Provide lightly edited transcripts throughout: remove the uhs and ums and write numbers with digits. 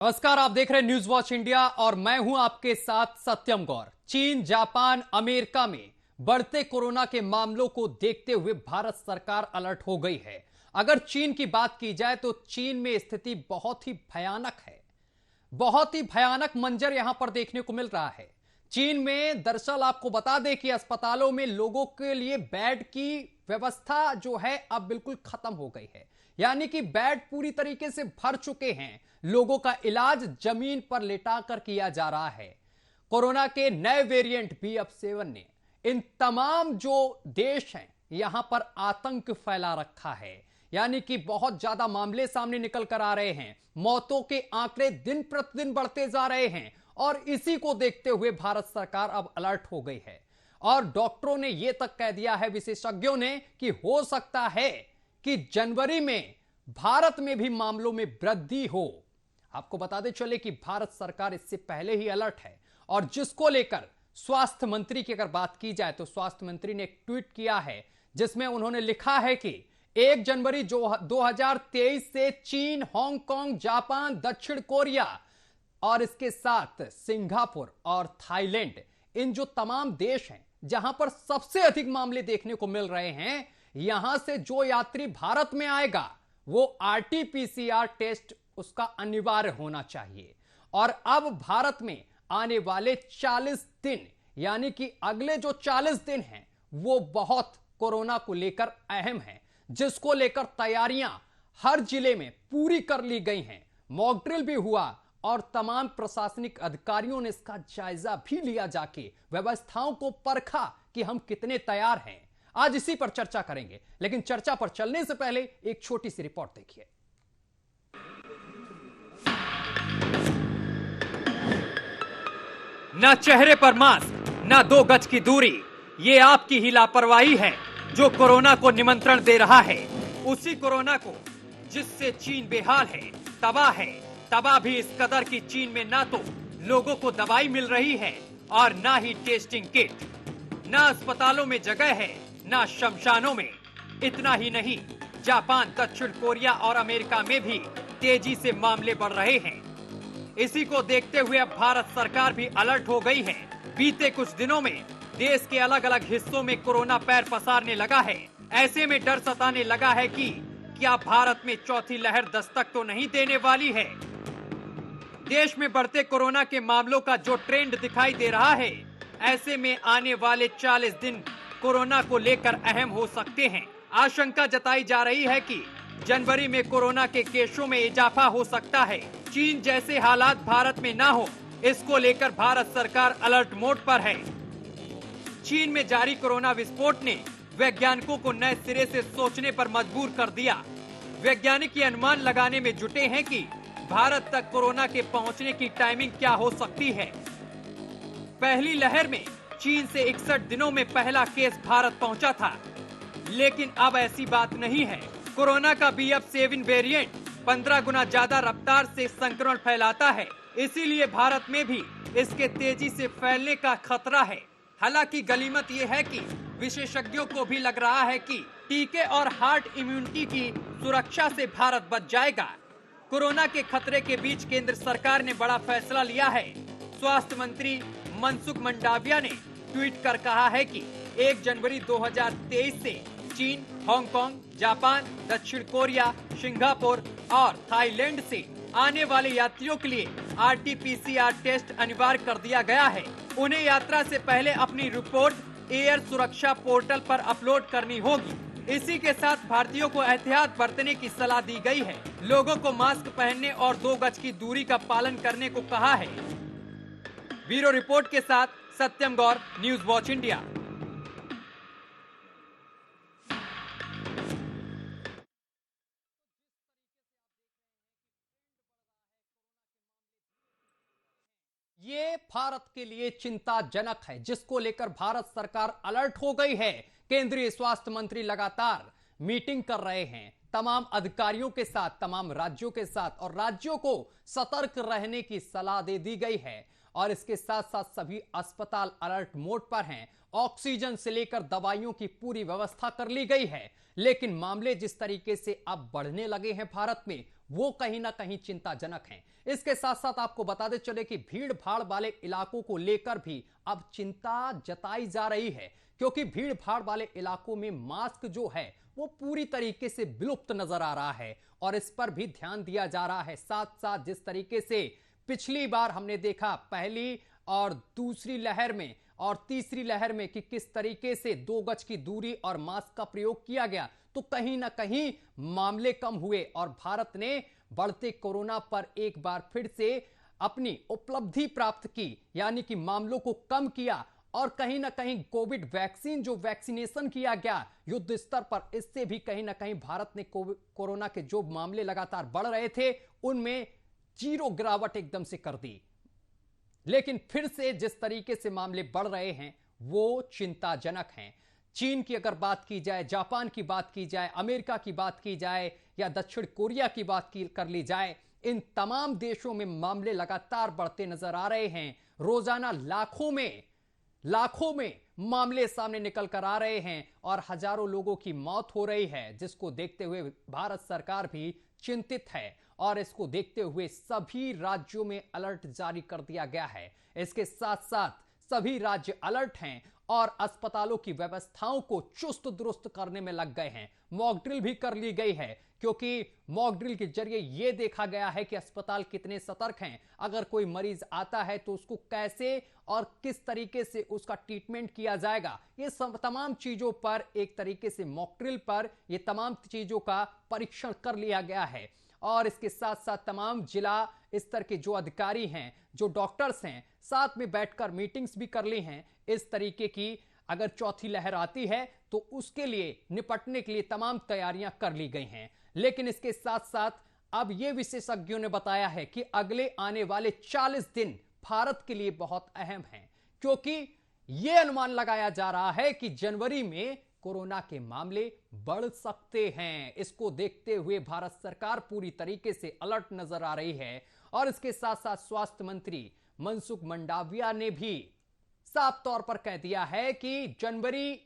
नमस्कार, आप देख रहे हैं न्यूज वॉच इंडिया और मैं हूं आपके साथ सत्यम गौर। चीन, जापान, अमेरिका में बढ़ते कोरोना के मामलों को देखते हुए भारत सरकार अलर्ट हो गई है। अगर चीन की बात की जाए तो चीन में स्थिति बहुत ही भयानक है। बहुत ही भयानक मंजर यहां पर देखने को मिल रहा है। चीन में दरअसल आपको बता दें कि अस्पतालों में लोगों के लिए बेड की व्यवस्था जो है अब बिल्कुल खत्म हो गई है। यानी कि बेड पूरी तरीके से भर चुके हैं। लोगों का इलाज जमीन पर लेटाकर किया जा रहा है। कोरोना के नए वेरिएंट BF7 ने इन तमाम जो देश हैं यहां पर आतंक फैला रखा है। यानी कि बहुत ज्यादा मामले सामने निकल कर आ रहे हैं। मौतों के आंकड़े दिन प्रतिदिन बढ़ते जा रहे हैं और इसी को देखते हुए भारत सरकार अब अलर्ट हो गई है। और डॉक्टरों ने यह तक कह दिया है, विशेषज्ञों ने, कि हो सकता है कि जनवरी में भारत में भी मामलों में वृद्धि हो। आपको बताते चले कि भारत सरकार इससे पहले ही अलर्ट है और जिसको लेकर स्वास्थ्य मंत्री की अगर बात की जाए तो स्वास्थ्य मंत्री ने एक ट्वीट किया है जिसमें उन्होंने लिखा है कि 1 जनवरी 2023 से चीन, हांगकांग, जापान, दक्षिण कोरिया और इसके साथ सिंगापुर और थाईलैंड, इन जो तमाम देश हैं जहां पर सबसे अधिक मामले देखने को मिल रहे हैं, यहां से जो यात्री भारत में आएगा वो RT-PCR टेस्ट उसका अनिवार्य होना चाहिए। और अब भारत में आने वाले 40 दिन, यानी कि अगले जो 40 दिन हैं वो बहुत कोरोना को लेकर अहम हैं, जिसको लेकर तैयारियां हर जिले में पूरी कर ली गई हैं। मॉक ड्रिल भी हुआ और तमाम प्रशासनिक अधिकारियों ने इसका जायजा भी लिया, जाके व्यवस्थाओं को परखा कि हम कितने तैयार हैं। आज इसी पर चर्चा करेंगे, लेकिन चर्चा पर चलने से पहले एक छोटी सी रिपोर्ट देखिए। ना चेहरे पर मास्क, ना 2 गज की दूरी, ये आपकी ही लापरवाही है जो कोरोना को निमंत्रण दे रहा है। उसी कोरोना को जिससे चीन बेहाल है, तबाह भी इस कदर की चीन में ना तो लोगों को दवाई मिल रही है और ना ही टेस्टिंग किट, ना अस्पतालों में जगह है, ना शमशानों में। इतना ही नहीं, जापान, दक्षिण कोरिया और अमेरिका में भी तेजी से मामले बढ़ रहे हैं। इसी को देखते हुए अब भारत सरकार भी अलर्ट हो गई है। बीते कुछ दिनों में देश के अलग अलग हिस्सों में कोरोना पैर पसारने लगा है। ऐसे में डर सताने लगा है कि क्या भारत में चौथी लहर दस्तक तो नहीं देने वाली है। देश में बढ़ते कोरोना के मामलों का जो ट्रेंड दिखाई दे रहा है, ऐसे में आने वाले 40 दिन कोरोना को लेकर अहम हो सकते हैं। आशंका जताई जा रही है कि जनवरी में कोरोना के केसों में इजाफा हो सकता है। चीन जैसे हालात भारत में ना हो, इसको लेकर भारत सरकार अलर्ट मोड पर है। चीन में जारी कोरोना विस्फोट ने वैज्ञानिकों को नए सिरे से सोचने पर मजबूर कर दिया। वैज्ञानिक ये अनुमान लगाने में जुटे हैं कि भारत तक कोरोना के पहुंचने की टाइमिंग क्या हो सकती है। पहली लहर में चीन से 61 दिनों में पहला केस भारत पहुंचा था, लेकिन अब ऐसी बात नहीं है। कोरोना का BF7 वेरिएंट 15 गुना ज्यादा रफ्तार से संक्रमण फैलाता है, इसीलिए भारत में भी इसके तेजी से फैलने का खतरा है। हालांकि गनीमत ये है कि विशेषज्ञों को भी लग रहा है कि टीके और हार्ड इम्यूनिटी की सुरक्षा से भारत बच जाएगा। कोरोना के खतरे के बीच केंद्र सरकार ने बड़ा फैसला लिया है। स्वास्थ्य मंत्री मनसुख मंडाविया ने ट्वीट कर कहा है कि 1 जनवरी 2023 से चीन, हांगकांग, जापान, दक्षिण कोरिया, सिंगापुर और थाईलैंड से आने वाले यात्रियों के लिए RT-PCR टेस्ट अनिवार्य कर दिया गया है। उन्हें यात्रा से पहले अपनी रिपोर्ट एयर सुरक्षा पोर्टल पर अपलोड करनी होगी। इसी के साथ भारतीयों को एहतियात बरतने की सलाह दी गई है। लोगों को मास्क पहनने और 2 गज की दूरी का पालन करने को कहा है। ब्यूरो रिपोर्ट के साथ सत्यम गौर, न्यूज वॉच इंडिया। ये भारत के लिए चिंताजनक है, जिसको लेकर भारत सरकार अलर्ट हो गई है। केंद्रीय स्वास्थ्य मंत्री लगातार मीटिंग कर रहे हैं तमाम अधिकारियों के साथ, तमाम राज्यों के साथ, और राज्यों को सतर्क रहने की सलाह दे दी गई है। और इसके साथ साथ सभी अस्पताल अलर्ट मोड पर हैं। ऑक्सीजन से लेकर दवाइयों की पूरी व्यवस्था कर ली गई है। लेकिन मामले जिस तरीके से अब बढ़ने लगे हैं भारत में, वो कहीं ना कहीं चिंताजनक हैं। इसके साथ साथ आपको बताते चले कि भीड़ भाड़ वाले इलाकों को लेकर भी अब चिंता जताई जा रही है, क्योंकि भीड़ भाड़ वाले इलाकों में मास्क जो है वो पूरी तरीके से विलुप्त नजर आ रहा है और इस पर भी ध्यान दिया जा रहा है। साथ साथ जिस तरीके से पिछली बार हमने देखा पहली और दूसरी लहर में और तीसरी लहर में कि किस तरीके से 2 गज की दूरी और मास्क का प्रयोग किया गया, तो कहीं ना कहीं मामले कम हुए और भारत ने बढ़ते कोरोना पर एक बार फिर से अपनी उपलब्धि प्राप्त की, यानी कि मामलों को कम किया। और कहीं ना कहीं कोविड वैक्सीन जो वैक्सीनेशन किया गया युद्ध स्तर पर, इससे भी कहीं ना कहीं भारत ने कोरोना के जो मामले लगातार बढ़ रहे थे उनमें 0 गिरावट एकदम से कर दी। लेकिन फिर से जिस तरीके से मामले बढ़ रहे हैं वो चिंताजनक हैं। चीन की अगर बात की जाए, जापान की बात की जाए, अमेरिका की बात की जाए या दक्षिण कोरिया की बात कर ली जाए, इन तमाम देशों में मामले लगातार बढ़ते नजर आ रहे हैं। रोजाना लाखों में मामले सामने निकल कर आ रहे हैं और हजारों लोगों की मौत हो रही है, जिसको देखते हुए भारत सरकार भी चिंतित है और इसको देखते हुए सभी राज्यों में अलर्ट जारी कर दिया गया है। इसके साथ साथ सभी राज्य अलर्ट हैं और अस्पतालों की व्यवस्थाओं को चुस्त दुरुस्त करने में लग गए हैं। मॉक ड्रिल भी कर ली गई है, क्योंकि मॉक ड्रिल के जरिए यह देखा गया है कि अस्पताल कितने सतर्क हैं। अगर कोई मरीज आता है तो उसको कैसे और किस तरीके से उसका ट्रीटमेंट किया जाएगा, ये सब तमाम चीजों पर एक तरीके से मॉक ड्रिल पर ये तमाम चीजों का परीक्षण कर लिया गया है। और इसके साथ साथ तमाम जिला स्तर के जो अधिकारी हैं, जो डॉक्टर्स हैं, साथ में बैठकर मीटिंग्स भी कर ली हैं। इस तरीके की अगर चौथी लहर आती है तो उसके लिए निपटने के लिए तमाम तैयारियां कर ली गई हैं। लेकिन इसके साथ साथ अब यह विशेषज्ञों ने बताया है कि अगले आने वाले 40 दिन भारत के लिए बहुत अहम हैं, क्योंकि यह अनुमान लगाया जा रहा है कि जनवरी में कोरोना के मामले बढ़ सकते हैं। इसको देखते हुए भारत सरकार पूरी तरीके से अलर्ट नजर आ रही है। और इसके साथ साथ स्वास्थ्य मंत्री मनसुख मंडाविया ने भी साफ तौर पर कह दिया है कि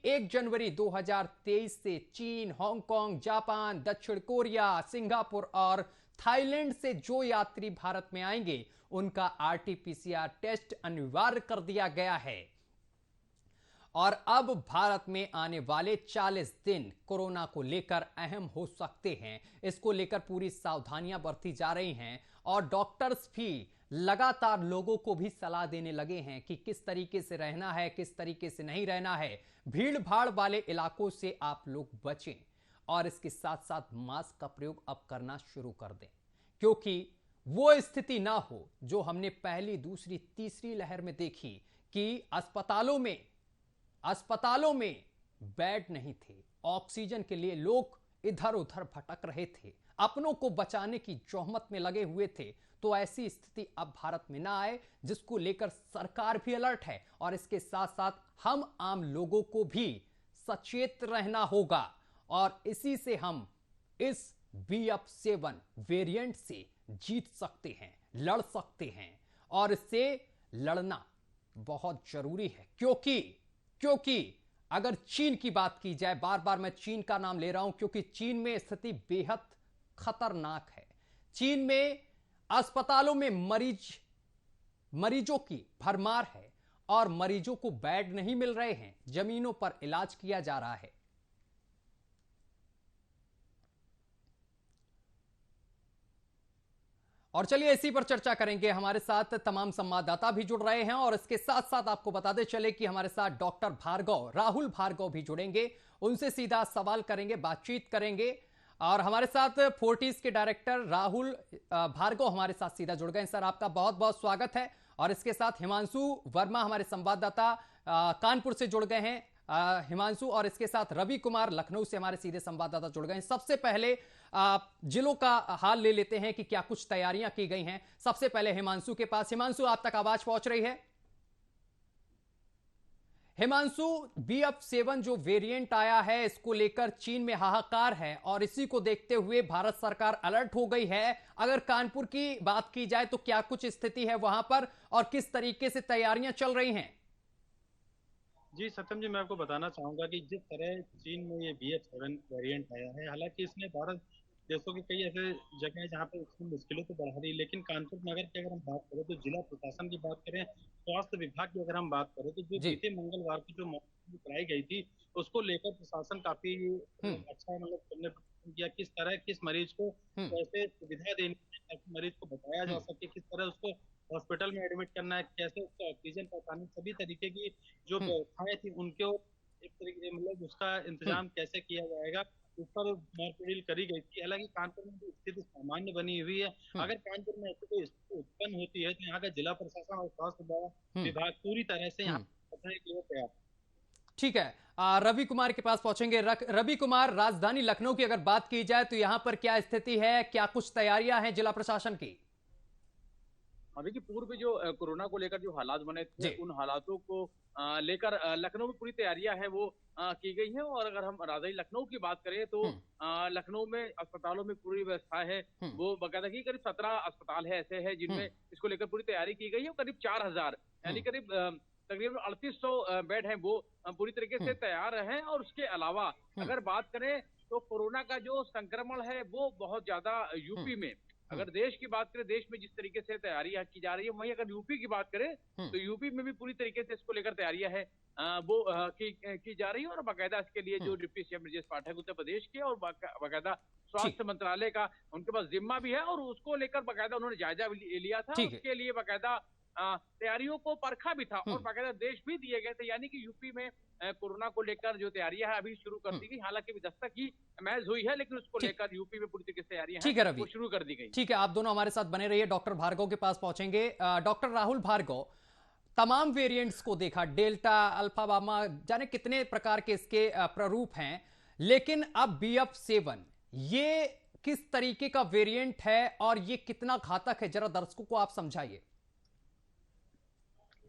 1 जनवरी 2023 से चीन, हांगकांग, जापान, दक्षिण कोरिया, सिंगापुर और थाईलैंड से जो यात्री भारत में आएंगे उनका आरटी-पीसीआर टेस्ट अनिवार्य कर दिया गया है। और अब भारत में आने वाले 40 दिन कोरोना को लेकर अहम हो सकते हैं। इसको लेकर पूरी सावधानियां बरती जा रही हैं और डॉक्टर्स भी लगातार लोगों को भी सलाह देने लगे हैं कि किस तरीके से रहना है, किस तरीके से नहीं रहना है। भीड़ भाड़ वाले इलाकों से आप लोग बचें और इसके साथ साथ मास्क का प्रयोग अब करना शुरू कर दें, क्योंकि वो स्थिति ना हो जो हमने पहली, दूसरी, तीसरी लहर में देखी कि अस्पतालों में बेड नहीं थे, ऑक्सीजन के लिए लोग इधर उधर भटक रहे थे, अपनों को बचाने की जोहमत में लगे हुए थे। तो ऐसी स्थिति अब भारत में ना आए, जिसको लेकर सरकार भी अलर्ट है और इसके साथ साथ हम आम लोगों को भी सचेत रहना होगा। और इसी से हम इस BF7 वेरिएंट से जीत सकते हैं, लड़ सकते हैं और इससे लड़ना बहुत जरूरी है। क्योंकि अगर चीन की बात की जाए, बार बार मैं चीन का नाम ले रहा हूं क्योंकि चीन में स्थिति बेहद खतरनाक है। चीन में अस्पतालों में मरीजों की भरमार है और मरीजों को बेड नहीं मिल रहे हैं, जमीनों पर इलाज किया जा रहा है। और चलिए इसी पर चर्चा करेंगे। हमारे साथ तमाम संवाददाता भी जुड़ रहे हैं और इसके साथ साथ आपको बताते चले कि हमारे साथ डॉक्टर राहुल भार्गव भी जुड़ेंगे, उनसे सीधा सवाल करेंगे, बातचीत करेंगे। और हमारे साथ फोर्टिस के डायरेक्टर राहुल भार्गव हमारे साथ सीधा जुड़ गए। सर, आपका बहुत बहुत स्वागत है। और इसके साथ हिमांशु वर्मा हमारे संवाददाता कानपुर से जुड़ गए हैं, हिमांशु। और इसके साथ रवि कुमार लखनऊ से हमारे सीधे संवाददाता जुड़ गए हैं। सबसे पहले जिलों का हाल ले लेते हैं कि क्या कुछ तैयारियां की गई हैं। सबसे पहले हिमांशु के पास। हिमांशु, आप तक आवाज पहुंच रही है? हिमांशु, BF7 जो वेरिएंट आया है इसको लेकर चीन में हाहाकार है और इसी को देखते हुए भारत सरकार अलर्ट हो गई है। अगर कानपुर की बात की जाए तो क्या कुछ स्थिति है वहां पर और किस तरीके से तैयारियां चल रही हैं? जी सत्यम जी, मैं आपको बताना चाहूंगा कि जिस तरह चीन में ये BF7 वेरिएंट आया है, हालांकि इसने भारत देशों की कई ऐसे जगह हैं जहाँ पे इसकी मुश्किलें तो बढ़ा रही है, लेकिन कानपुर नगर की अगर हम बात करें तो जिला प्रशासन की बात करें, स्वास्थ्य विभाग की अगर हम बात करें तो जो जी। बीते मंगलवार को जो मॉनिटरिंग कराई गई थी, उसको लेकर प्रशासन काफी हम्म। अच्छा मतलब तुमने प्रदर्शन किया। किस तरह किस मरीज को हम्म। कैसे सुविधा देनी है ताकि मरीज को बचाया जा हम्म। सके, किस तरह उसको हॉस्पिटल में एडमिट करना है, कैसे उसको ऑक्सीजन पहुंचानी, सभी तरीके की जो हम्म। व्यवस्थाएं थी उनको एक तरीके मतलब उसका हम्म। इंतजाम कैसे किया जाएगा, उस पर मॉकड्रिल करी गई थी। हालांकि कानपुर में जो स्थिति सामान्य बनी हुई है, हम्म। अगर कानपुर में ऐसी कोई स्थिति उत्पन्न होती है तो यहाँ का जिला प्रशासन और स्वास्थ्य हम्म। विभाग पूरी तरह से यहाँ हम्म। पकड़ने के लिए तैयार है। ठीक है। रवि कुमार के पास पहुंचेंगे। रवि कुमार, राजधानी लखनऊ की अगर बात की जाए तो यहां पर क्या स्थिति है, क्या कुछ तैयारियां हैं जिला प्रशासन की? हाँ, देखिए पूर्व में जो कोरोना को लेकर जो हालात बने थे जी। उन हालातों को लेकर लखनऊ में पूरी तैयारियां हैं वो की गई हैं। और अगर हम राजधानी लखनऊ की बात करें तो हम्म। लखनऊ में अस्पतालों में पूरी व्यवस्था है। हम्म। वो बकायदा की करीब 17 अस्पताल है ऐसे हैं जिनमें हम्म। इसको लेकर पूरी तैयारी की गई है। और करीब 4000 यानी हम्म। करीब तकरीबन 3800 बेड हैं वो पूरी तरीके से हम्म। तैयार हैं। और उसके अलावा हम्म। अगर बात करें तो कोरोना का जो संक्रमण है वो बहुत ज्यादा हम्म। यूपी में, हम्म। अगर देश की बात करें, देश में जिस तरीके से तैयारियां की जा रही है, वहीं अगर यूपी की बात करें हम्म। तो यूपी में भी पूरी तरीके से इसको लेकर तैयारियां है वो की जा रही है। और बाकायदा इसके लिए जो हम्म। डिप्टी सीएम ब्रजेश पाठक उत्तर प्रदेश के और बाकायदा ठीक। स्वास्थ्य मंत्रालय का उनके पास जिम्मा भी है और उसको लेकर बाकायदा उन्होंने जायजा भी लिया था। ठीक है। उसके लिए बाकायदा तैयारियों को परखा भी था और हम्म। बाकायदा देश भी दिए गए थे। यानी कि यूपी में कोरोना को लेकर जो तैयारियां है अभी शुरू कर हम्म। दी गई। हालांकि अभी दस्तक ही महज हुई है, लेकिन उसको ठीक। लेकर यूपी में पूरी तरीके से तैयारियां हैं ठीक है रवि। वो शुरू कर दी गई। ठीक है, आप दोनों हमारे साथ बने रहिए। डॉक्टर भार्गव के पास पहुंचेंगे। डॉक्टर राहुल भार्गव, तमाम वेरिएंट्स को देखा, डेल्टा, अल्फा, बामा, जाने कितने प्रकार के इसके प्रारूप हैं, लेकिन अब BF7 ये किस तरीके का वेरिएंट है और ये कितना घातक है, जरा दर्शकों को आप समझाइए।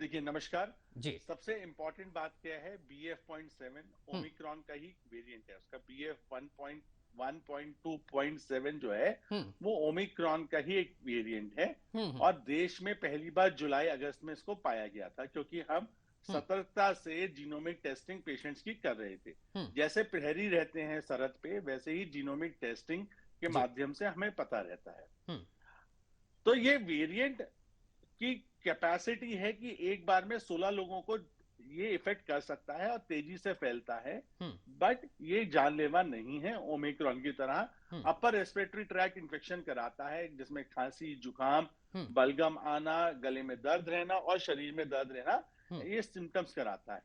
देखिए नमस्कार जी। सबसे इंपॉर्टेंट बात क्या है, BF.7 ओमिक्रॉन का ही वेरिएंट है। उसका BF1.1.2.7 जो है वो ओमिक्रॉन का ही एक वेरिएंट है। और देश में पहली बार जुलाई अगस्त में इसको पाया गया था, क्योंकि हम सतर्कता से जीनोमिक टेस्टिंग पेशेंट्स की कर रहे थे। जैसे प्रहरी रहते हैं सरहद पे, वैसे ही जीनोमिक टेस्टिंग के माध्यम से हमें पता रहता है। तो ये वेरिएंट की कैपेसिटी है कि एक बार में 16 लोगों को ये इफेक्ट कर सकता है और तेजी से फैलता है। बट ये जानलेवा नहीं है ओमिक्रॉन की तरह। अपर रेस्पिरेटरी ट्रैक इन्फेक्शन कराता है, जिसमें खांसी, जुकाम, बलगम आना, गले में दर्द रहना और शरीर में दर्द रहना, ये सिम्टम्स कराता है।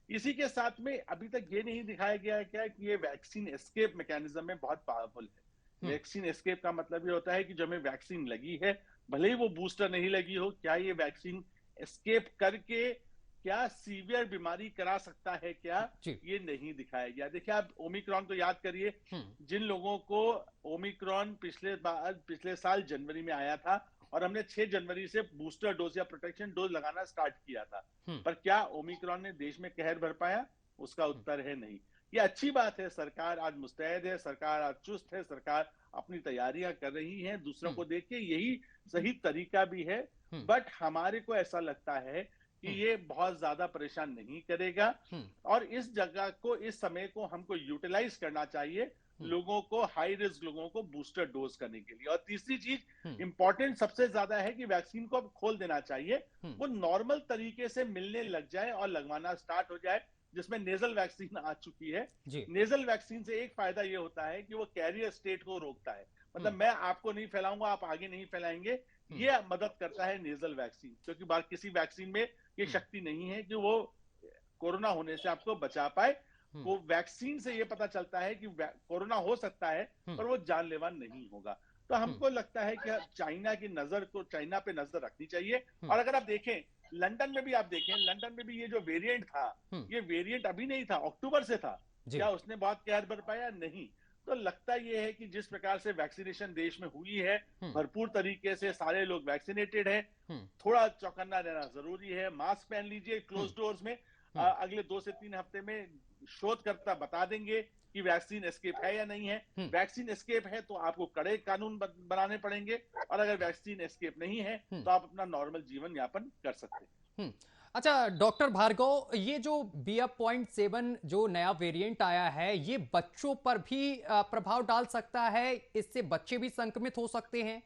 इसी के साथ में अभी तक ये नहीं दिखाया गया है क्या कि ये वैक्सीन एस्केप मैकेनिज्म में बहुत पावरफुल है। वैक्सीन एस्केप का मतलब ये होता है कि जो हमें वैक्सीन लगी है, भले ही वो बूस्टर नहीं लगी हो, क्या ये वैक्सीन एस्केप करके क्या सीवियर बीमारी करा सकता है क्या, ये नहीं दिखाया गया। देखिए आप ओमिक्रॉन तो याद करिए, जिन लोगों को ओमिक्रॉन पिछले साल जनवरी में आया था और हमने 6 जनवरी से बूस्टर डोज या प्रोटेक्शन डोज लगाना स्टार्ट किया था, पर क्या ओमिक्रॉन ने देश में कहर भर पाया? उसका उत्तर है नहीं। ये अच्छी बात है, सरकार आज मुस्तैद है, सरकार आज चुस्त है, सरकार अपनी तैयारियां कर रही है, दूसरों को देख के यही सही तरीका भी है। बट हमारे को ऐसा लगता है कि ये बहुत ज्यादा परेशान नहीं करेगा और इस जगह को, इस समय को हमको यूटिलाइज करना चाहिए लोगों को, हाई रिस्क लोगों को बूस्टर डोज करने के लिए। और तीसरी चीज इंपॉर्टेंट सबसे ज्यादा है कि वैक्सीन को अब खोल देना चाहिए, वो नॉर्मल तरीके से मिलने लग जाए और लगवाना स्टार्ट हो जाए, जिसमें नेजल वैक्सीन आ चुकी है। नेजल वैक्सीन से एक फायदा ये होता है कि वो कैरियर स्टेट को रोकता है, मतलब मैं आपको नहीं फैलाऊंगा, आप आगे नहीं फैलाएंगे, ये मदद करता है नेजल वैक्सीन। क्योंकि किसी वैक्सीन में ये शक्ति नहीं है कि वो कोरोना होने से आपको बचा पाए। वो वैक्सीन से ये पता चलता है कि कोरोना हो सकता है पर वो जानलेवा नहीं होगा। तो हमको लगता है कि चाइना की नजर को, चाइना पे नजर रखनी चाहिए। और अगर आप देखें लंदन में भी, आप देखें लंदन में भी ये जो वेरिएंट था, ये वेरिएंट अभी नहीं था, अक्टूबर से था। क्या उसने बहुत कहर भर पाया? नहीं। तो लगता ये है कि जिस प्रकार से वैक्सीनेशन देश में हुई है, भरपूर तरीके से सारे लोग वैक्सीनेटेड है, थोड़ा चौकन्ना रहना जरूरी है। मास्क पहन लीजिए क्लोज डोर्स में। अगले 2 से 3 हफ्ते में शोधकर्ता बता देंगे कि वैक्सीन एस्केप है या नहीं है। वैक्सीन एस्केप है तो आपको कड़े कानून बनाने पड़ेंगे, और अगर वैक्सीन एस्केप नहीं है तो आप अपना नॉर्मल जीवन यापन कर सकते हैं। अच्छा डॉक्टर भार्गव, ये जो BF.7 जो नया वेरिएंट आया है, ये बच्चों पर भी प्रभाव डाल सकता है? इससे बच्चे भी संक्रमित हो सकते हैं?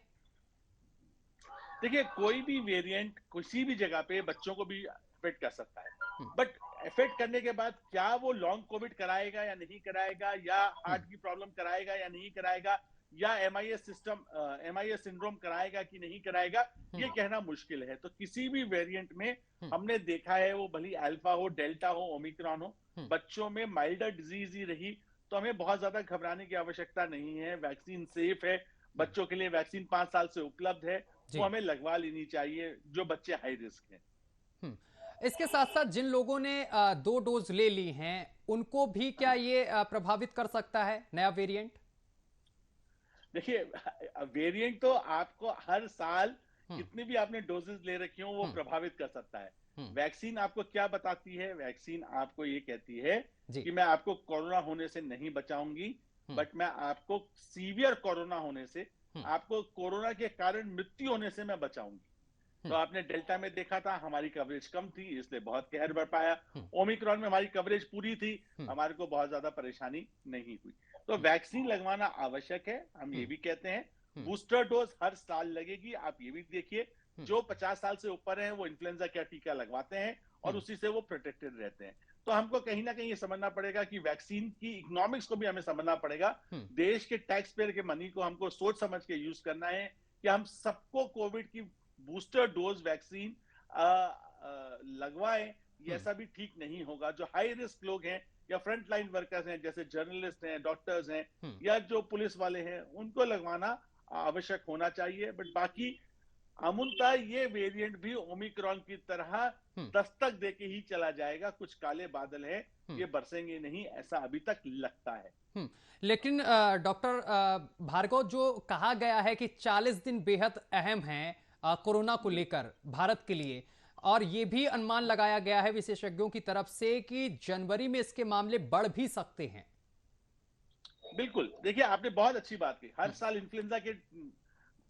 देखिए, कोई भी वेरिएंट किसी भी जगह पे बच्चों को भी अफेक्ट कर सकता है, बट अफेक्ट करने के बाद क्या वो लॉन्ग कोविड कराएगा या नहीं कराएगा, या हार्ट की प्रॉब्लम कराएगा या नहीं कराएगा, या MIS सिंड्रोम कराएगा कि नहीं कराएगा, ये कहना मुश्किल है। तो किसी भी वेरिएंट में हमने देखा है, वो भली अल्फा हो, डेल्टा हो, ओमिक्रॉन हो, बच्चों में माइल्डर डिजीज ही रही, तो हमें बहुत ज्यादा घबराने की आवश्यकता नहीं है। वैक्सीन सेफ है, बच्चों के लिए वैक्सीन 5 साल से उपलब्ध है, वो हमें लगवा लेनी चाहिए, जो बच्चे हाई रिस्क हैं। इसके साथ साथ जिन लोगों ने 2 डोज ले ली हैं, उनको भी क्या ये प्रभावित कर सकता है नया वेरिएंट? देखिए, वेरिएंट तो आपको हर साल कितनी भी आपने डोजेस ले रखी हो, वो प्रभावित कर सकता है। वैक्सीन आपको क्या बताती है? वैक्सीन आपको ये कहती है कि मैं आपको कोरोना होने से नहीं बचाऊंगी, बट मैं आपको सीवियर कोरोना होने से, आपको कोरोना के कारण मृत्यु होने से मैं बचाऊंगी। तो आपने डेल्टा में देखा था, हमारी कवरेज कम थी, इसलिए बहुत कहर बढ़ पाया। ओमिक्रॉन में हमारी कवरेज पूरी थी, हमारे को बहुत ज्यादा परेशानी नहीं हुई। तो वैक्सीन लगवाना आवश्यक है, हम ये भी कहते हैं। बूस्टर डोज हर साल लगेगी। आप ये भी देखिए, जो 50 साल से ऊपर हैं वो इन्फ्लुएंजा का टीका लगवाते हैं और उसी से वो प्रोटेक्टेड रहते हैं। तो हमको कहीं ना कहीं ये समझना पड़ेगा कि वैक्सीन की इकोनॉमिक्स को भी हमें समझना पड़ेगा। देश के टैक्स पेयर के मनी को हमको सोच समझ के यूज करना है कि हम सबको कोविड की बूस्टर डोज वैक्सीन लगवाएं। ये ऐसा भी ठीक नहीं होगा। जो हाई रिस्क लोग हैं या फ्रंट लाइन वर्कर्स हैं, जैसे जर्नलिस्ट हैं, डॉक्टर्स हैं, या जो पुलिस वाले हैं, उनको लगवाना आवश्यक होना चाहिए। बट बाकी अमूलतः ये वेरिएंट भी ओमिक्रॉन की तरह दस्तक देके ही चला जाएगा। कुछ काले बादल हैं, ये बरसेंगे नहीं, ऐसा अभी तक लगता है। लेकिन डॉक्टर भार्गव, जो कहा गया है कि 40 दिन बेहद अहम हैं कोरोना को लेकर भारत के लिए, और ये भी अनुमान लगाया गया है विशेषज्ञों की तरफ से कि जनवरी में इसके मामले बढ़ भी सकते हैं। बिल्कुल, देखिए आपने बहुत अच्छी बात की। हर साल इन्फ्लुएंजा के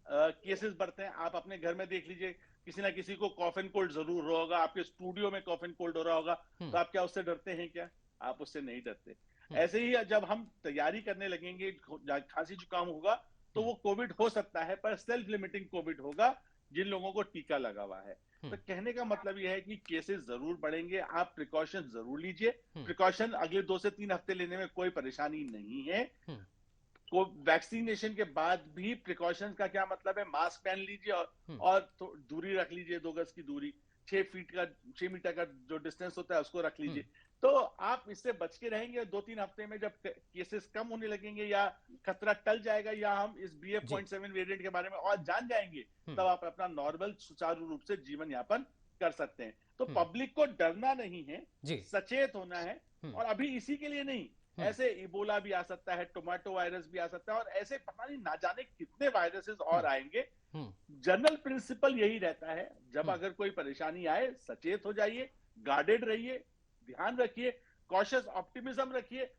केसेस बढ़ते हैं। आप अपने घर में देख लीजिए, किसी ना किसी को कॉफ एंड कोल्ड जरूर होगा। आपके स्टूडियो में कॉफ एंड कोल्ड हो रहा होगा, तो आप क्या उससे डरते हैं? क्या आप उससे नहीं डरते? ऐसे ही जब हम तैयारी करने लगेंगे, खांसी जुकाम होगा, तो वो कोविड हो सकता है, पर सेल्फ लिमिटिंग कोविड होगा जिन लोगों को टीका लगा हुआ है। तो कहने का मतलब यह है कि केसेस जरूर बढ़ेंगे, आप प्रिकॉशन जरूर लीजिए। प्रिकॉशन अगले 2 से 3 हफ्ते लेने में कोई परेशानी नहीं है। को वैक्सीनेशन के बाद भी प्रिकॉशंस का क्या मतलब है? मास्क पहन लीजिए और तो दूरी रख लीजिए, 2 गज की दूरी, 6 मीटर का जो डिस्टेंस होता है उसको रख लीजिए। तो आप इससे बच के रहेंगे। 2-3 हफ्ते में जब केसेस कम होने लगेंगे या खतरा टल जाएगा या हम इस BF.7 वेरिएंट के बारे में और जान जाएंगे, तब आप अपना नॉर्मल सुचारू रूप से जीवन यापन कर सकते हैं। तो पब्लिक को डरना नहीं है, सचेत होना है। और अभी इसी के लिए नहीं, ऐसे इबोला भी आ सकता है, टोमेटो वायरस भी आ सकता है, और ऐसे पता नहीं ना जाने कितने वायरसेस और आएंगे। जनरल प्रिंसिपल यही रहता है, जब अगर कोई परेशानी आए, सचेत हो जाइए, गार्डेड रहिए, ध्यान रखिए, कॉशियस ऑप्टिमिज्म रखिए।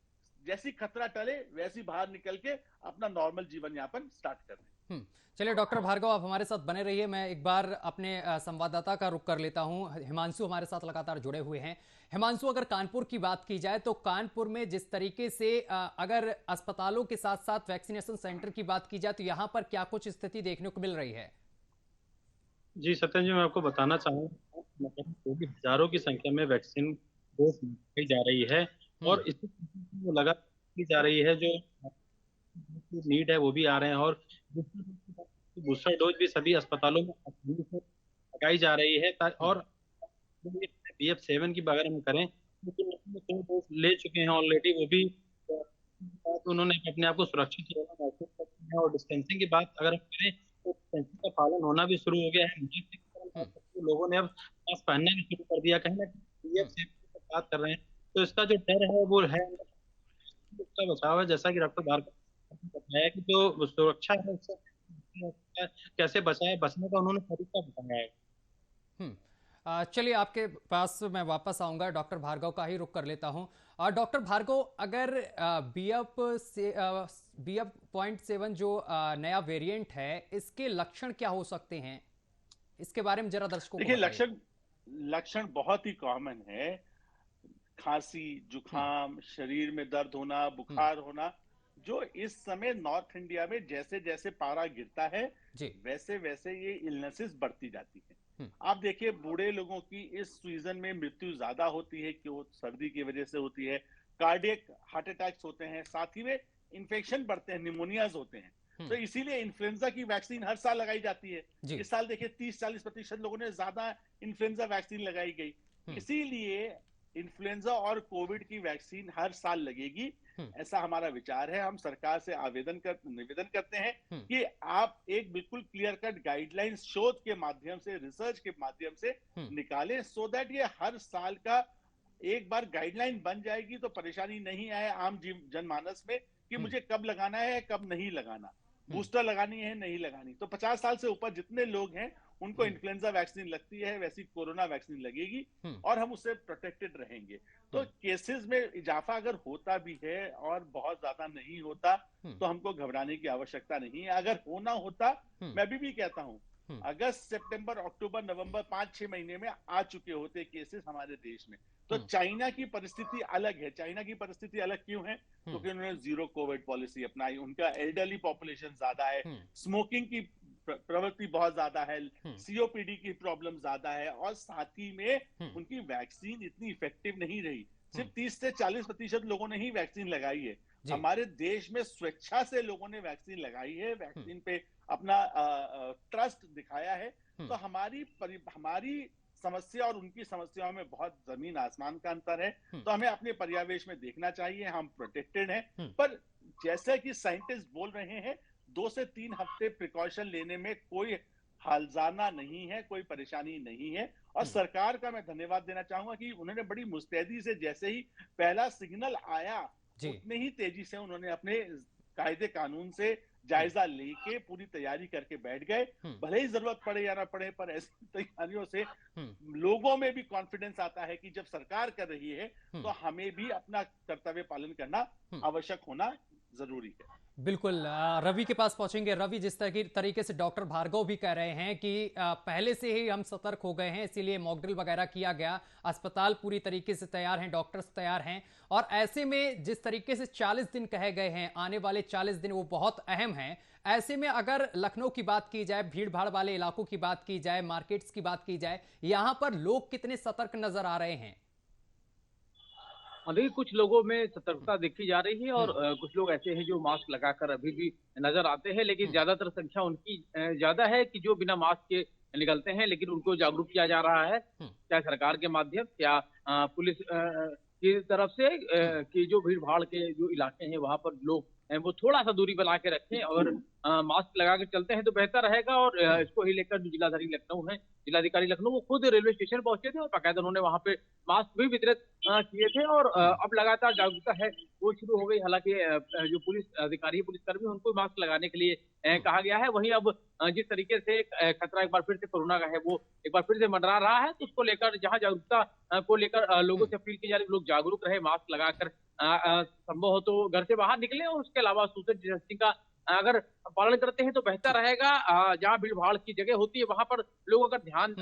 जैसी खतरा टले वैसी बाहर निकल के अपना नॉर्मल जीवन यापन स्टार्ट कर रहे हैं। चलिए डॉक्टर भार्गव, आप हमारे साथ बने रहिए। मैं एक बार अपने संवाददाता का रुख कर लेता हूं। हिमांशु हमारे साथ लगातार जुड़े हुए हैं। हिमांशु, अगर कानपुर की बात की जाए तो कानपुर में जिस तरीके से अगर अस्पतालों के साथ साथ वैक्सीनेशन सेंटर की बात की जाए तो यहाँ पर क्या कुछ स्थिति देखने को मिल रही है? जी सत्यम जी, मैं आपको बताना चाहूँगा कि हजारों की संख्या में वैक्सीन डोज दी जा रही है और इसी लगातार की जा रही है। जो नीड है वो भी आ रहे हैं, और बूस्टर डोज भी सभी अस्पतालों में लगाई जा रही है। और BF.7 की अगर हम करें तो डोज ले चुके हैं ऑलरेडी, वो भी उन्होंने अपने आप को सुरक्षित रहना महसूस करते हैं। और डिस्टेंसिंग की बात अगर हम करें तो डिस्टेंसिंग का पालन होना भी शुरू हो गया है। लोगों ने अब मास्क पहनना भी शुरू कर दिया। कहीं ना कहीं BF.7 की बात कर रहे हैं, तो इसका जो डर है वो है, उसका बचाव है। जैसा कि डॉक्टर भार्गव बताया कि जो सुरक्षा है उससे कैसे बचाए, बचने का उन्होंने तरीका बताया है। चलिए, आपके पास मैं वापस आऊंगा, डॉक्टर भार्गव का ही रुख कर लेता हूं। डॉक्टर भार्गव, अगर BF.7 जो नया वेरिएंट है, इसके लक्षण क्या हो सकते हैं? इसके बारे में जरा दर्शकों को देखिए, लक्षण बहुत ही कॉमन है। खांसी, जुखाम, शरीर में दर्द होना, बुखार होना, जो इस समय नॉर्थ इंडिया में जैसे जैसे पारा गिरता है वैसे वैसे ये इलनेसेस बढ़ती जाती है। आप देखिए बूढ़े लोगों की इस सीजन में मृत्यु ज्यादा होती है, क्यों? सर्दी की वजह से होती है। कार्डियक हार्ट अटैक्स होते हैं, साथ ही में इन्फेक्शन बढ़ते हैं, निमोनियाज होते हैं। तो इसीलिए इन्फ्लुएंजा की वैक्सीन हर साल लगाई जाती है। इस साल देखिए 30-40% लोगों ने ज्यादा इन्फ्लुएंजा वैक्सीन लगाई गई। इसीलिए इन्फ्लुएंजा और कोविड की वैक्सीन हर साल लगेगी, ऐसा हमारा विचार है। हम सरकार से निवेदन करते हैं कि आप एक बिल्कुल क्लियर कट गाइडलाइंस शोध के माध्यम से, रिसर्च के माध्यम से निकालें, सो दैट ये हर साल का एक बार गाइडलाइन बन जाएगी तो परेशानी नहीं आए आम जनमानस में कि मुझे कब लगाना है, कब नहीं लगाना, बूस्टर लगानी है, नहीं लगानी। तो 50 साल से ऊपर जितने लोग हैं उनको इन्फ्लुएंजा वैक्सीन लगती है, वैसी कोरोना वैक्सीन लगेगी और हम उससे प्रोटेक्टेड रहेंगे। तो केसेस में इजाफा अगर होता भी है और बहुत ज्यादा नहीं होता तो हमको घबराने की आवश्यकता नहीं है। अगर होना होता, मैं भी कहता हूं, अगस्त, सितंबर, अक्टूबर, नवंबर 5-6 महीने में आ चुके होते केसेस हमारे देश में। तो चाइना की परिस्थिति अलग है। चाइना की परिस्थिति अलग क्यों है? क्योंकि उन्होंने जीरो कोविड पॉलिसी अपनाई, उनका एल्डरली पॉपुलेशन ज्यादा है, स्मोकिंग की प्रवृत्ति बहुत ज्यादा है, सीओपीडी की प्रॉब्लम ज्यादा है, और साथ ही में उनकी वैक्सीन इतनी इफेक्टिव नहीं रही। सिर्फ 30 से 40% लोगों ने ही वैक्सीन लगाई है। हमारे देश में स्वेच्छा से लोगों ने वैक्सीन लगाई है, वैक्सीन पे अपना ट्रस्ट दिखाया है। तो हमारी समस्या और उनकी समस्याओं में बहुत जमीन आसमान का अंतर है। तो हमें अपने पर्यावेश में देखना चाहिए, हम प्रोटेक्टेड हैं। पर जैसे कि साइंटिस्ट बोल रहे हैं, 2 से 3 हफ्ते प्रिकॉशन लेने में कोई हालजाना नहीं है, कोई परेशानी नहीं है। और सरकार का मैं धन्यवाद देना चाहूंगा कि उन्होंने बड़ी मुस्तैदी से, जैसे ही पहला सिग्नल आया उतने ही तेजी से उन्होंने अपने कायदे कानून से जायजा लेके पूरी तैयारी करके बैठ गए। भले ही जरूरत पड़े या ना पड़े, पर ऐसी तैयारियों से लोगों में भी कॉन्फिडेंस आता है कि जब सरकार कर रही है तो हमें भी अपना कर्तव्य पालन करना आवश्यक होना जरूरी है। बिल्कुल। रवि के पास पहुंचेंगे। रवि, जिस तरीके से डॉक्टर भार्गव भी कह रहे हैं कि पहले से ही हम सतर्क हो गए हैं, इसीलिए मॉकड्रिल वगैरह किया गया, अस्पताल पूरी तरीके से तैयार हैं, डॉक्टर्स तैयार हैं, और ऐसे में जिस तरीके से 40 दिन कहे गए हैं, आने वाले 40 दिन वो बहुत अहम हैं। ऐसे में अगर लखनऊ की बात की जाए, भीड़ भाड़ वाले इलाकों की बात की जाए, मार्केट्स की बात की जाए, यहां पर लोग कितने सतर्क नजर आ रहे हैं? देखिए, कुछ लोगों में सतर्कता देखी जा रही है और कुछ लोग ऐसे हैं जो मास्क लगाकर अभी भी नजर आते हैं, लेकिन ज्यादातर संख्या उनकी ज्यादा है कि जो बिना मास्क के निकलते हैं। लेकिन उनको जागरूक किया जा रहा है, चाहे सरकार के माध्यम या पुलिस की तरफ से, कि जो भीड़ भाड़ के जो इलाके हैं वहां पर लोग वो थोड़ा सा दूरी बना के रखें और मास्क लगा के चलते हैं तो बेहतर रहेगा। और इसको ही लेकर जो जिलाधिकारी लखनऊ वो खुद रेलवे स्टेशन पहुंचे थे और बाकायदा उन्होंने वहां पे मास्क भी वितरित किए थे। और अब लगातार जागरूकता है वो शुरू हो गई। हालांकि जो पुलिस अधिकारी, पुलिसकर्मी, उनको मास्क लगाने के लिए कहा गया है। वहीं अब जिस तरीके से खतरा एक बार फिर से कोरोना का है वो एक बार फिर से मंडरा रहा है, तो उसको लेकर जहां जागरूकता को लेकर लोगों से अपील की जा रही है, लोग जागरूक रहे, मास्क लगाकर संभव हो तो घर से बाहर निकले, और उसके अलावा सोशल डिस्टेंसिंग का अगर पालन करते हैं तो बेहतर रहेगा। जहां भीड़ भाड़ की जगह होती है वहां पर लोग अगर ध्यान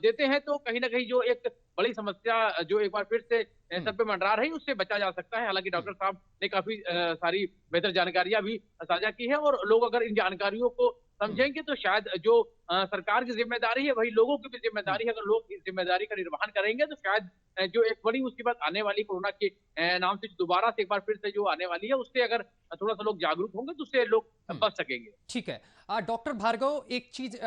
देते हैं तो कहीं ना कहीं जो एक बड़ी समस्या जो एक बार फिर से सब पे मंडरा रही उससे बचा जा सकता है। हालांकि डॉक्टर साहब ने काफी सारी बेहतर जानकारियां भी साझा की है, और लोग अगर इन जानकारियों को समझेंगे तो शायद जो सरकार की जिम्मेदारी है वही लोगों की भी जिम्मेदारी है। अगर लोग इस जिम्मेदारी का निर्वहन करेंगे तो शायद जो एक बड़ी मुसीबत आने वाली कोरोना के नाम से दोबारा से एक बार फिर से जो आने वाली है उससे अगर थोड़ा सा लोग जागरूक होंगे तो उससे लोग बच सकेंगे। ठीक है। डॉक्टर भार्गव, एक चीज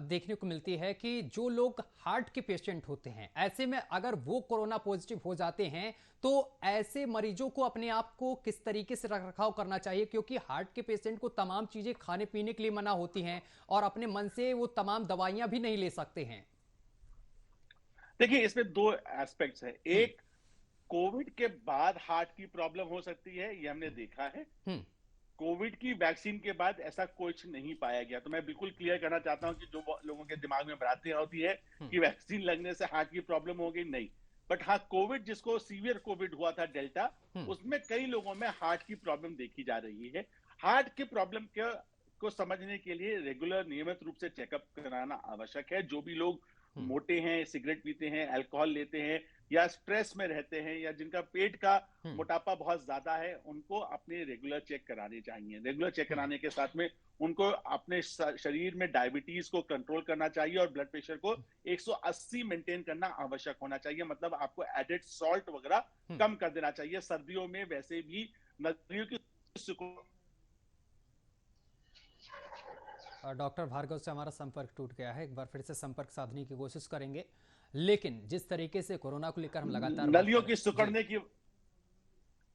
देखने को मिलती है कि जो लोग हार्ट के पेशेंट होते हैं, ऐसे में अगर वो कोरोना पॉजिटिव हो जाते हैं तो ऐसे मरीजों को अपने आप को किस तरीके से रखरखाव करना चाहिए? क्योंकि हार्ट के पेशेंट को तमाम चीजें खाने पीने के लिए मना होती हैं और अपने मन से वो तमाम दवाइयां भी नहीं ले सकते हैं। देखिए, इसमें 2 एस्पेक्ट्स हैं। एक, कोविड के बाद हार्ट की प्रॉब्लम हो सकती है, ये हमने देखा है। कोविड की वैक्सीन के बाद ऐसा कुछ नहीं पाया गया। तो मैं बिल्कुल क्लियर करना चाहता हूं कि जो लोगों के दिमाग में भ्रांतियां होती है कि वैक्सीन लगने से हार्ट की प्रॉब्लम हो गई, नहीं। बट हाँ, कोविड जिसको सीवियर कोविड हुआ था, डेल्टा, उसमें कई लोगों में हार्ट की प्रॉब्लम देखी जा रही है। हार्ट की प्रॉब्लम को समझने के लिए रेगुलर नियमित रूप से चेकअप कराना आवश्यक है। जो भी लोग मोटे हैं, सिगरेट पीते हैं, अल्कोहल लेते हैं या स्ट्रेस में रहते हैं या जिनका पेट का मोटापा बहुत ज्यादा है, उनको अपने रेगुलर चेक कराने चाहिए। रेगुलर चेक कराने के साथ में उनको अपने शरीर में डायबिटीज को कंट्रोल करना चाहिए और ब्लड प्रेशर को 180 मेंटेन करना आवश्यक होना चाहिए। मतलब आपको एडेड सॉल्ट वगैरह कम कर देना चाहिए। सर्दियों में वैसे भी नदियों की डॉक्टर भार्गव से हमारा संपर्क टूट गया है। एक बार फिर से संपर्क साधने की कोशिश करेंगे, लेकिन जिस तरीके से कोरोना को लेकर हम लगातार नलियों की सिकुड़ने की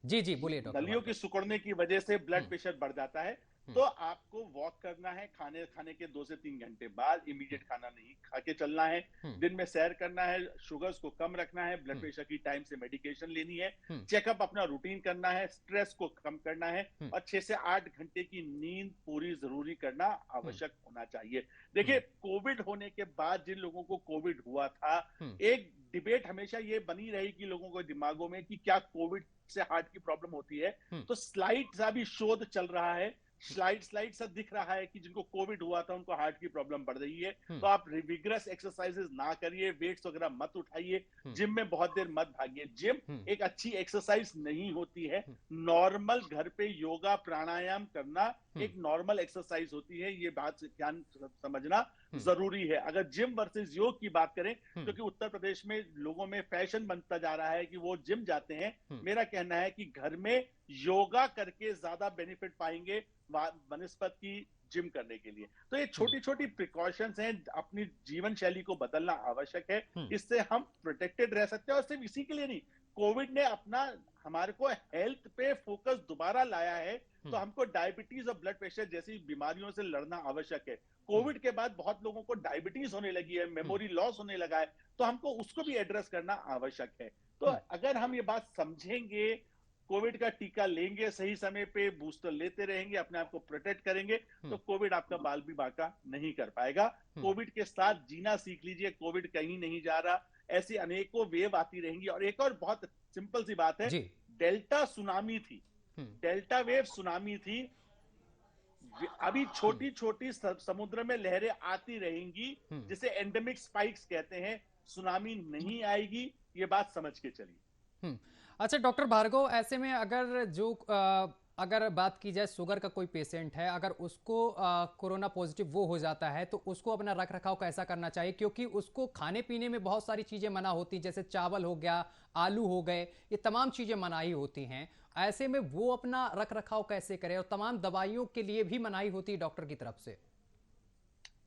जी बोलिए डॉक्टर। नलियों की सिकुड़ने की वजह से ब्लड प्रेशर बढ़ जाता है, तो आपको वॉक करना है। खाने के 2 से 3 घंटे बाद इमीडिएट खाना नहीं खा के चलना है। दिन में सैर करना है, शुगर्स को कम रखना है, ब्लड प्रेशर की टाइम से मेडिकेशन लेनी है, चेकअप अपना रूटीन करना है, स्ट्रेस को कम करना है और 6 से 8 घंटे की नींद पूरी जरूरी करना आवश्यक होना चाहिए। देखिए, कोविड होने के बाद जिन लोगों को कोविड हुआ था, एक डिबेट हमेशा ये बनी रहेगी लोगों के दिमागों में कि क्या कोविड से हार्ट की प्रॉब्लम होती है। तो स्लाइड सा भी शोध चल रहा है, स्लाइड सा दिख रहा है कि जिनको कोविड हुआ था उनको हार्ट की प्रॉब्लम बढ़ रही है। तो आप विग्रस एक्सरसाइजेस ना करिए, वेट्स वगैरह मत उठाइए, जिम में बहुत देर मत भागिए। जिम एक अच्छी एक्सरसाइज नहीं होती है। नॉर्मल घर पे योगा प्राणायाम करना एक नॉर्मल एक्सरसाइज होती है। ये बात ध्यान समझना जरूरी है। अगर जिम वर्सेस योग की बात करें, क्योंकि उत्तर प्रदेश में लोगों में फैशन बनता जा रहा है कि वो जिम जाते हैं, मेरा कहना है कि घर में योगा करके ज्यादा बेनिफिट पाएंगे वनस्पत की जिम करने के लिए। तो ये छोटी छोटी प्रिकॉशंस हैं, अपनी जीवन शैली को बदलना आवश्यक है। इससे हम प्रोटेक्टेड रह सकते हैं। और सिर्फ इसी के लिए नहीं, कोविड ने अपना हमारे को हेल्थ पे फोकस दोबारा लाया है, तो हमको डायबिटीज और ब्लड प्रेशर जैसी बीमारियों से लड़ना आवश्यक है। कोविड के बाद बहुत लोगों को डायबिटीज होने लगी है, मेमोरी लॉस होने लगा है, तो हमको उसको भी एड्रेस करना आवश्यक है। तो अगर हम ये बात समझेंगे, कोविड का टीका लेंगे, सही समय पे बूस्टर लेते रहेंगे, अपने आप को प्रोटेक्ट करेंगे, तो कोविड आपका बाल भी बांका नहीं कर पाएगा। कोविड के साथ जीना सीख लीजिए। कोविड कहीं नहीं जा रहा। ऐसी अनेकों वेव आती रहेंगी। और एक और बहुत सिंपल सी बात है, डेल्टा सुनामी थी, डेल्टा वेव सुनामी थी। अभी छोटी छोटी समुद्र में लहरें आती रहेंगी, जिसे एंडेमिक स्पाइक्स कहते हैं। सुनामी नहीं आएगी, ये बात समझ के चलिए। अच्छा डॉक्टर भार्गव, ऐसे में अगर बात की जाए, शुगर का कोई पेशेंट है, अगर उसको कोरोना पॉजिटिव वो हो जाता है, तो उसको अपना रख रखाव कैसा करना चाहिए? क्योंकि उसको खाने पीने में बहुत सारी चीजें मना होती, जैसे चावल हो गया, आलू हो गए, ये तमाम चीजें मनाही होती हैं। ऐसे में वो अपना रख रखाव कैसे करे? और तमाम दवाइयों के लिए भी मनाही होती है डॉक्टर की तरफ से।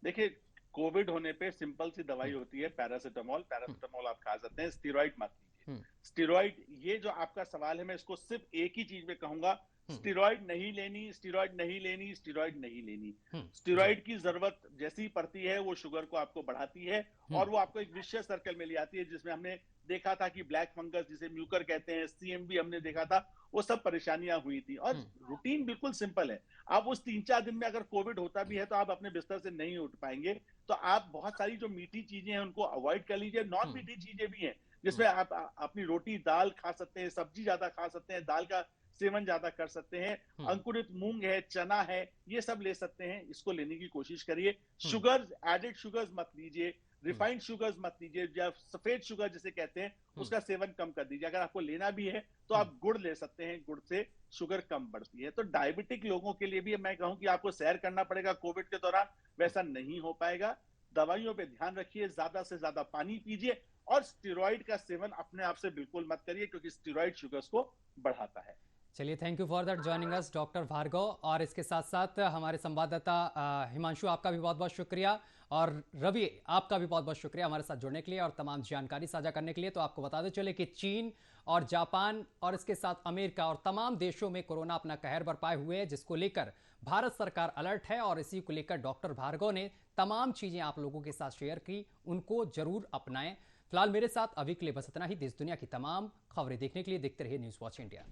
देखिए, कोविड होने पे सिंपल सी दवाई होती है पैरासिटामोल। पैरासिटामोल आप खा सकते हैं, स्टेरॉइड मत लीजिए। स्टेरॉइड, ये जो आपका सवाल है, मैं इसको सिर्फ एक ही चीज में कहूंगा, स्टेरॉइड नहीं लेनी, स्टेरॉइड नहीं लेनी, स्टेरॉइड नहीं लेनी। स्टेरॉइड की जरूरत जैसी पड़ती है, वो शुगर को आपको बढ़ाती है और वो आपको एक विशियस सर्कल में ले आती है, जिसमें हमने देखा था कि ब्लैक फंगस, जिसे म्यूकर कहते हैं, सीएमवी हमने देखा था, वो सब परेशानियां हुई थी। और रूटीन बिल्कुल सिंपल है। आप उस 3-4 दिन में अगर कोविड होता भी है, तो आप अपने बिस्तर से नहीं उठ पाएंगे। तो आप बहुत सारी जो मीठी चीजें हैं उनको अवॉइड कर लीजिए। नॉन मीठी चीजें भी हैं, जिसमें आप अपनी रोटी दाल खा सकते हैं, सब्जी ज्यादा खा सकते हैं, दाल का सेवन ज्यादा कर सकते हैं, अंकुरित मूंग है, चना है, ये सब ले सकते हैं। इसको लेने की कोशिश करिए। शुगर, एडेड शुगर्स मत लीजिए, रिफाइंड शुगर्स मत लीजिए, या सफेद शुगर जिसे कहते हैं, उसका सेवन कम कर दीजिए। अगर आपको लेना भी है तो आप गुड़ ले सकते हैं, गुड़ से शुगर कम बढ़ती है। तो डायबिटिक लोगों के लिए भी मैं कहूं कि आपको सैर करना पड़ेगा कोविड के दौरान, वैसा नहीं हो पाएगा। दवाइयों पे ध्यान रखिए, ज्यादा से ज्यादा पानी पीजिए और स्टेरॉइड का सेवन अपने आप से बिल्कुल मत करिए, क्योंकि स्टेरॉइड शुगर्स को बढ़ाता है। चलिए, thank you for that joining us doctor Bhargav. और इसके साथ साथ हमारे संवाददाता हिमांशु, आपका भी बहुत बहुत शुक्रिया, और रवि, आपका भी बहुत बहुत शुक्रिया हमारे साथ जुड़ने के लिए और तमाम जानकारी साझा करने के लिए। तो आपको बताते चले कि चीन और जापान और इसके साथ अमेरिका और तमाम देशों में कोरोना अपना कहर बरपाए हुए है, जिसको लेकर भारत सरकार अलर्ट है। और इसी को लेकर डॉक्टर भार्गव ने तमाम चीजें आप लोगों के साथ शेयर की, उनको जरूर अपनाएं। फिलहाल मेरे साथ अभी के लिए बस इतना ही। देश दुनिया की तमाम खबरें देखने के लिए देखते रहिए न्यूज़ वॉच इंडिया।